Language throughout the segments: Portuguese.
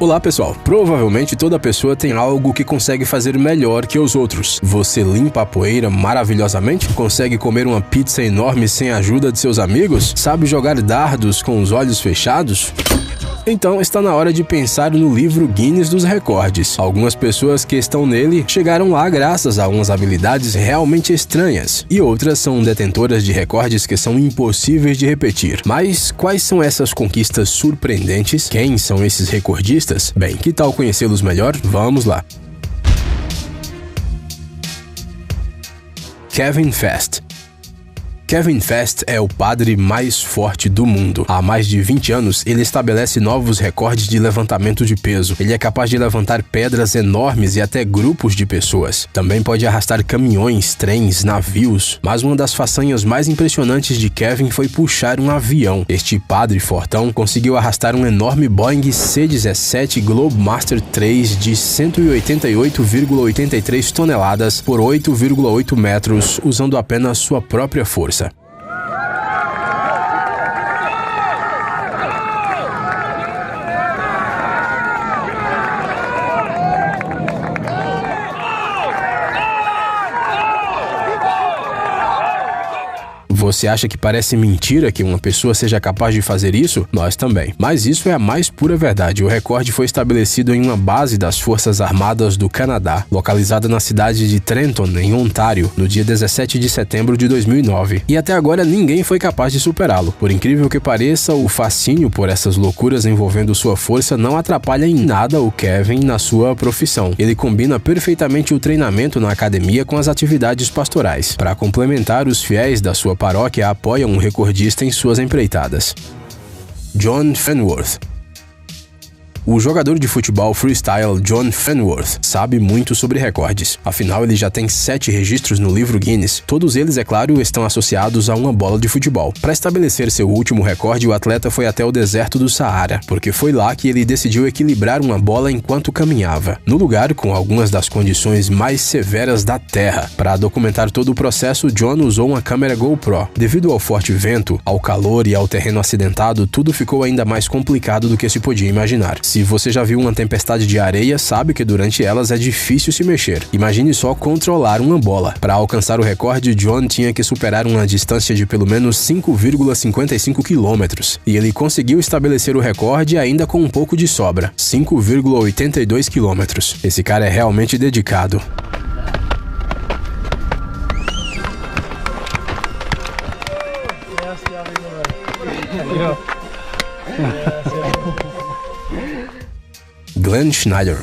Olá pessoal, provavelmente toda pessoa tem algo que consegue fazer melhor que os outros. Você limpa a poeira maravilhosamente? Consegue comer uma pizza enorme sem a ajuda de seus amigos? Sabe jogar dardos com os olhos fechados? Então está na hora de pensar no livro Guinness dos Recordes. Algumas pessoas que estão nele chegaram lá graças a umas habilidades realmente estranhas, e outras são detentoras de recordes que são impossíveis de repetir. Mas quais são essas conquistas surpreendentes? Quem são esses recordistas? Bem, que tal conhecê-los melhor? Vamos lá! Kevin Fast. Kevin Fast é o padre mais forte do mundo. Há mais de 20 anos, ele estabelece novos recordes de levantamento de peso. Ele é capaz de levantar pedras enormes e até grupos de pessoas. Também pode arrastar caminhões, trens, navios. Mas uma das façanhas mais impressionantes de Kevin foi puxar um avião. Este padre fortão conseguiu arrastar um enorme Boeing C-17 Globemaster III de 188,83 toneladas por 8,8 metros, usando apenas sua própria força. Você acha que parece mentira que uma pessoa seja capaz de fazer isso? Nós também. Mas isso é a mais pura verdade. O recorde foi estabelecido em uma base das Forças Armadas do Canadá, localizada na cidade de Trenton, em Ontário, no dia 17 de setembro de 2009. E até agora ninguém foi capaz de superá-lo. Por incrível que pareça, o fascínio por essas loucuras envolvendo sua força não atrapalha em nada o Kevin na sua profissão. Ele combina perfeitamente o treinamento na academia com as atividades pastorais. Para complementar, os fiéis da sua paróquia apoiam um recordista em suas empreitadas. John Fenworth. O jogador de futebol freestyle John Fenworth sabe muito sobre recordes. Afinal, ele já tem 7 registros no livro Guinness. Todos eles, é claro, estão associados a uma bola de futebol. Para estabelecer seu último recorde, o atleta foi até o deserto do Saara, porque foi lá que ele decidiu equilibrar uma bola enquanto caminhava, no lugar com algumas das condições mais severas da Terra. Para documentar todo o processo, John usou uma câmera GoPro. Devido ao forte vento, ao calor e ao terreno acidentado, tudo ficou ainda mais complicado do que se podia imaginar. Se você já viu uma tempestade de areia, sabe que durante elas é difícil se mexer. Imagine só controlar uma bola. Para alcançar o recorde, John tinha que superar uma distância de pelo menos 5,55 quilômetros. E ele conseguiu estabelecer o recorde ainda com um pouco de sobra, 5,82 quilômetros. Esse cara é realmente dedicado. Glenn Schneider.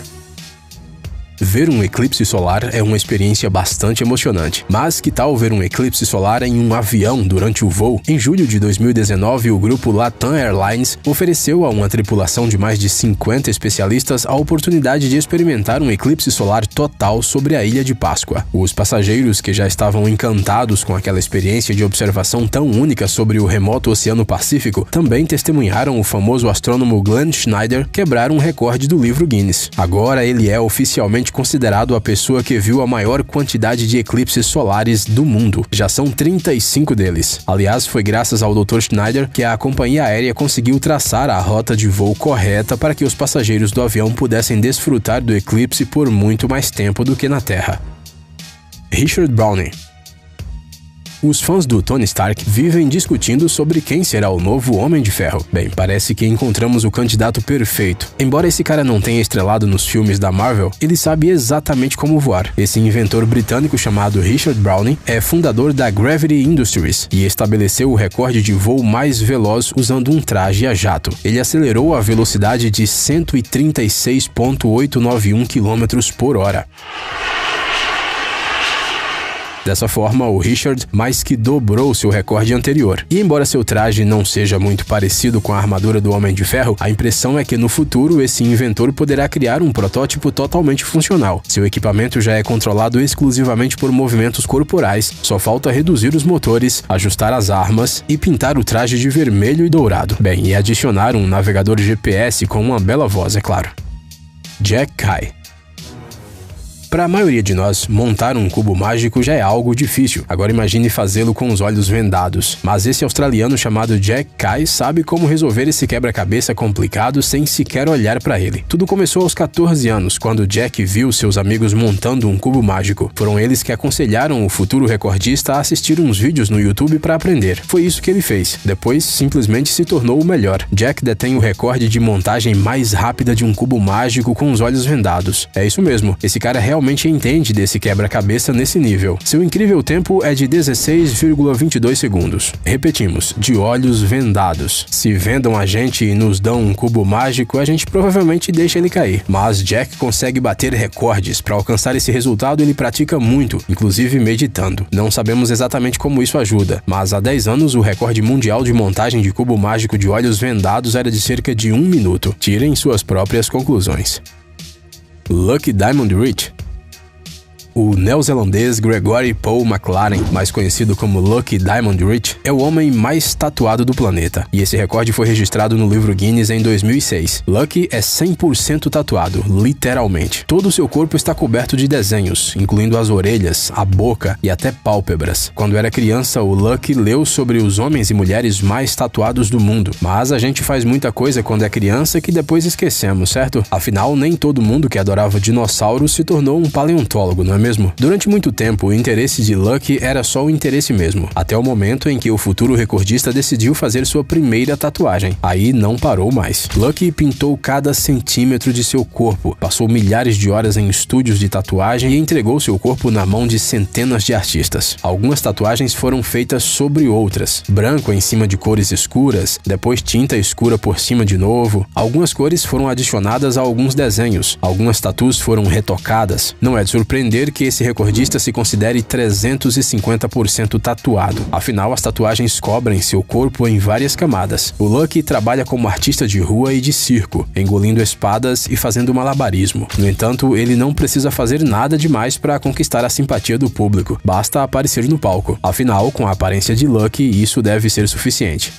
Ver um eclipse solar é uma experiência bastante emocionante. Mas que tal ver um eclipse solar em um avião durante o voo? Em julho de 2019, o grupo Latam Airlines ofereceu a uma tripulação de mais de 50 especialistas a oportunidade de experimentar um eclipse solar total sobre a Ilha de Páscoa. Os passageiros, que já estavam encantados com aquela experiência de observação tão única sobre o remoto Oceano Pacífico, também testemunharam o famoso astrônomo Glenn Schneider quebrar um recorde do livro Guinness. Agora ele é oficialmente considerado a pessoa que viu a maior quantidade de eclipses solares do mundo. Já são 35 deles. Aliás, foi graças ao Dr. Schneider que a companhia aérea conseguiu traçar a rota de voo correta para que os passageiros do avião pudessem desfrutar do eclipse por muito mais tempo do que na Terra. Richard Browning. Os fãs do Tony Stark vivem discutindo sobre quem será o novo Homem de Ferro. Bem, parece que encontramos o candidato perfeito. Embora esse cara não tenha estrelado nos filmes da Marvel, ele sabe exatamente como voar. Esse inventor britânico chamado Richard Browning é fundador da Gravity Industries e estabeleceu o recorde de voo mais veloz usando um traje a jato. Ele acelerou a velocidade de 136,891 km por hora. Dessa forma, o Richard mais que dobrou seu recorde anterior. E embora seu traje não seja muito parecido com a armadura do Homem de Ferro, a impressão é que no futuro esse inventor poderá criar um protótipo totalmente funcional. Seu equipamento já é controlado exclusivamente por movimentos corporais, só falta reduzir os motores, ajustar as armas e pintar o traje de vermelho e dourado. Bem, e adicionar um navegador GPS com uma bela voz, é claro. Jack Kay. Para a maioria de nós, montar um cubo mágico já é algo difícil. Agora imagine fazê-lo com os olhos vendados. Mas esse australiano chamado Jack Kai sabe como resolver esse quebra-cabeça complicado sem sequer olhar para ele. Tudo começou aos 14 anos, quando Jack viu seus amigos montando um cubo mágico. Foram eles que aconselharam o futuro recordista a assistir uns vídeos no YouTube para aprender. Foi isso que ele fez. Depois, simplesmente se tornou o melhor. Jack detém o recorde de montagem mais rápida de um cubo mágico com os olhos vendados. É isso mesmo, esse cara realmente entende desse quebra-cabeça nesse nível. Seu incrível tempo é de 16,22 segundos. Repetimos, de olhos vendados. Se vendam a gente e nos dão um cubo mágico, a gente provavelmente deixa ele cair. Mas Jack consegue bater recordes. Para alcançar esse resultado, ele pratica muito, inclusive meditando. Não sabemos exatamente como isso ajuda, mas há 10 anos o recorde mundial de montagem de cubo mágico de olhos vendados era de cerca de 1 minuto. Tirem suas próprias conclusões. Lucky Diamond Rich. O neozelandês Gregory Paul McLaren, mais conhecido como Lucky Diamond Rich, é o homem mais tatuado do planeta, e esse recorde foi registrado no livro Guinness em 2006. Lucky é 100% tatuado, literalmente. Todo o seu corpo está coberto de desenhos, incluindo as orelhas, a boca e até pálpebras. Quando era criança, o Lucky leu sobre os homens e mulheres mais tatuados do mundo, mas a gente faz muita coisa quando é criança que depois esquecemos, certo? Afinal, nem todo mundo que adorava dinossauros se tornou um paleontólogo, não é mesmo? Durante muito tempo, o interesse de Lucky era só o interesse mesmo, até o momento em que o futuro recordista decidiu fazer sua primeira tatuagem. Aí não parou mais. Lucky pintou cada centímetro de seu corpo, passou milhares de horas em estúdios de tatuagem e entregou seu corpo na mão de centenas de artistas. Algumas tatuagens foram feitas sobre outras, branco em cima de cores escuras, depois tinta escura por cima de novo. Algumas cores foram adicionadas a alguns desenhos, algumas tatuas foram retocadas. Não é de surpreender que esse recordista se considere 350% tatuado. Afinal, as tatuagens cobrem seu corpo em várias camadas. O Lucky trabalha como artista de rua e de circo, engolindo espadas e fazendo malabarismo. No entanto, ele não precisa fazer nada demais para conquistar a simpatia do público. Basta aparecer no palco. Afinal, com a aparência de Lucky, isso deve ser suficiente.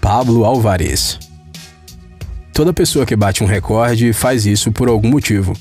Pablo Alvarez. Toda pessoa que bate um recorde faz isso por algum motivo.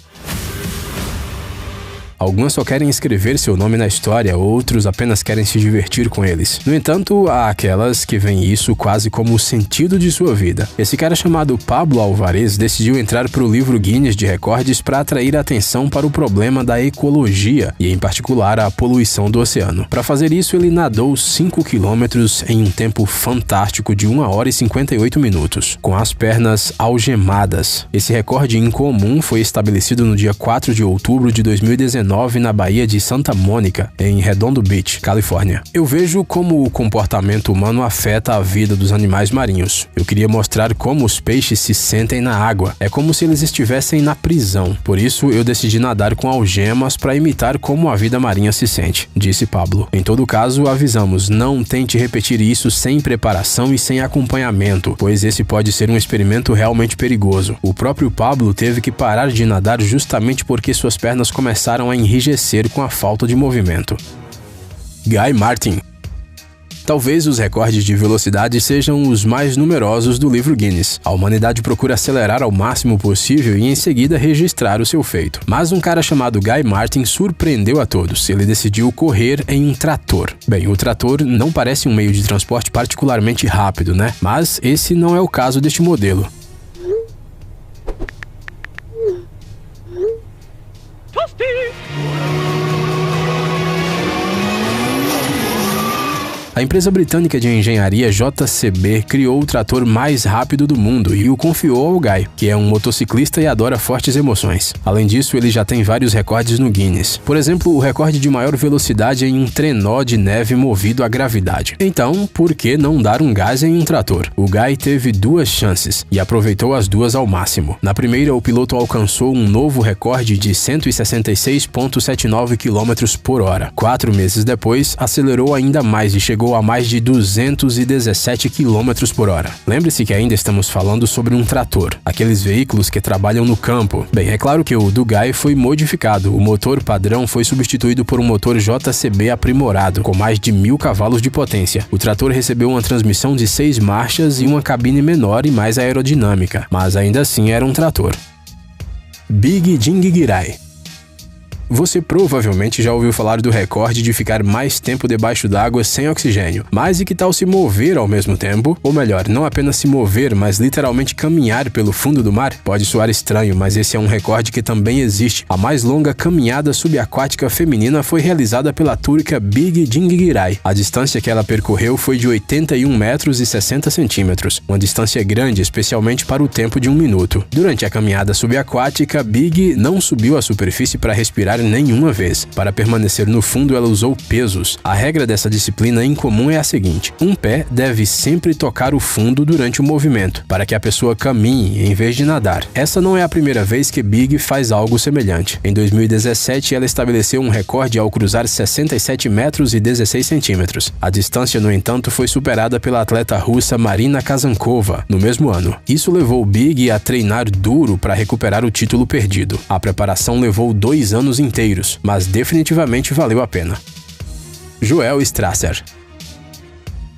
Alguns só querem escrever seu nome na história, outros apenas querem se divertir com eles. No entanto, há aquelas que veem isso quase como o sentido de sua vida. Esse cara chamado Pablo Alvarez decidiu entrar para o livro Guinness de Recordes para atrair a atenção para o problema da ecologia e, em particular, a poluição do oceano. Para fazer isso, ele nadou 5 quilômetros em um tempo fantástico de 1 hora e 58 minutos, com as pernas algemadas. Esse recorde incomum foi estabelecido no dia 4 de outubro de 2019 na Baía de Santa Mônica, em Redondo Beach, Califórnia. Eu vejo como o comportamento humano afeta a vida dos animais marinhos. Eu queria mostrar como os peixes se sentem na água. É como se eles estivessem na prisão. Por isso, eu decidi nadar com algemas para imitar como a vida marinha se sente, disse Pablo. Em todo caso, avisamos, não tente repetir isso sem preparação e sem acompanhamento, pois esse pode ser um experimento realmente perigoso. O próprio Pablo teve que parar de nadar justamente porque suas pernas começaram a enrijecer com a falta de movimento. Guy Martin. Talvez os recordes de velocidade sejam os mais numerosos do livro Guinness. A humanidade procura acelerar ao máximo possível e em seguida registrar o seu feito. Mas um cara chamado Guy Martin surpreendeu a todos. Ele decidiu correr em um trator. Bem, o trator não parece um meio de transporte particularmente rápido, né? Mas esse não é o caso deste modelo. A empresa britânica de engenharia JCB criou o trator mais rápido do mundo e o confiou ao Guy, que é um motociclista e adora fortes emoções. Além disso, ele já tem vários recordes no Guinness. Por exemplo, o recorde de maior velocidade em um trenó de neve movido à gravidade. Então, por que não dar um gás em um trator? O Guy teve 2 chances e aproveitou as 2 ao máximo. Na primeira, o piloto alcançou um novo recorde de 166,79 km por hora. 4 meses depois, acelerou ainda mais e chegou a mais de 217 km por hora. Lembre-se que ainda estamos falando sobre um trator, aqueles veículos que trabalham no campo. Bem, é claro que o do Guy foi modificado. O motor padrão foi substituído por um motor JCB aprimorado, com mais de 1000 cavalos de potência. O trator recebeu uma transmissão de 6 marchas e uma cabine menor e mais aerodinâmica, mas ainda assim era um trator. Big Jing Girai. Você provavelmente já ouviu falar do recorde de ficar mais tempo debaixo d'água sem oxigênio. Mas e que tal se mover ao mesmo tempo? Ou melhor, não apenas se mover, mas literalmente caminhar pelo fundo do mar? Pode soar estranho, mas esse é um recorde que também existe. A mais longa caminhada subaquática feminina foi realizada pela turca Bige Cinggiray. A distância que ela percorreu foi de 81 metros e 60 centímetros, uma distância grande, especialmente para o tempo de 1 minuto. Durante a caminhada subaquática, Bige não subiu à superfície para respirar nenhuma vez. Para permanecer no fundo, ela usou pesos. A regra dessa disciplina incomum é a seguinte: um pé deve sempre tocar o fundo durante o movimento, para que a pessoa caminhe em vez de nadar. Essa não é a primeira vez que Bige faz algo semelhante. Em 2017, ela estabeleceu um recorde ao cruzar 67 metros e 16 centímetros. A distância, no entanto, foi superada pela atleta russa Marina Kazankova no mesmo ano. Isso levou Bige a treinar duro para recuperar o título perdido. A preparação levou 2 anos inteiros, mas definitivamente valeu a pena. Joel Strasser.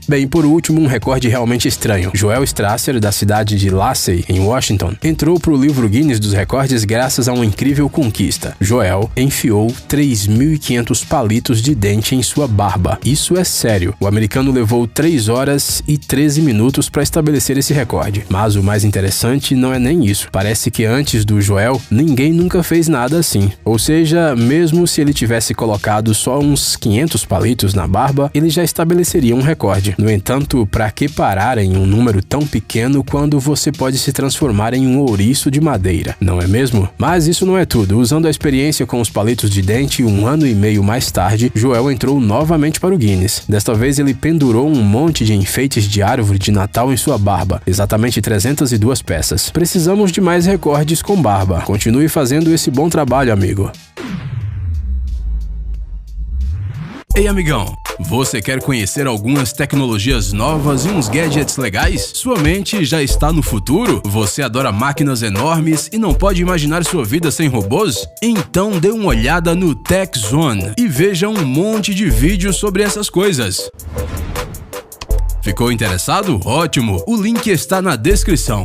Bem, por último, um recorde realmente estranho. Joel Strasser, da cidade de Lacey, em Washington, entrou para o livro Guinness dos Recordes graças a uma incrível conquista. Joel enfiou 3.500 palitos de dente em sua barba. Isso é sério. O americano levou 3 horas e 13 minutos para estabelecer esse recorde. Mas o mais interessante não é nem isso. Parece que antes do Joel, ninguém nunca fez nada assim. Ou seja, mesmo se ele tivesse colocado só uns 500 palitos na barba, ele já estabeleceria um recorde. No entanto, para que parar em um número tão pequeno quando você pode se transformar em um ouriço de madeira, não é mesmo? Mas isso não é tudo. Usando a experiência com os palitos de dente, 1 ano e meio mais tarde, Joel entrou novamente para o Guinness. Desta vez ele pendurou um monte de enfeites de árvore de Natal em sua barba, exatamente 302 peças. Precisamos de mais recordes com barba. Continue fazendo esse bom trabalho, amigo. Ei, amigão! Você quer conhecer algumas tecnologias novas e uns gadgets legais? Sua mente já está no futuro? Você adora máquinas enormes e não pode imaginar sua vida sem robôs? Então dê uma olhada no Tech Zone e veja um monte de vídeos sobre essas coisas. Ficou interessado? Ótimo! O link está na descrição.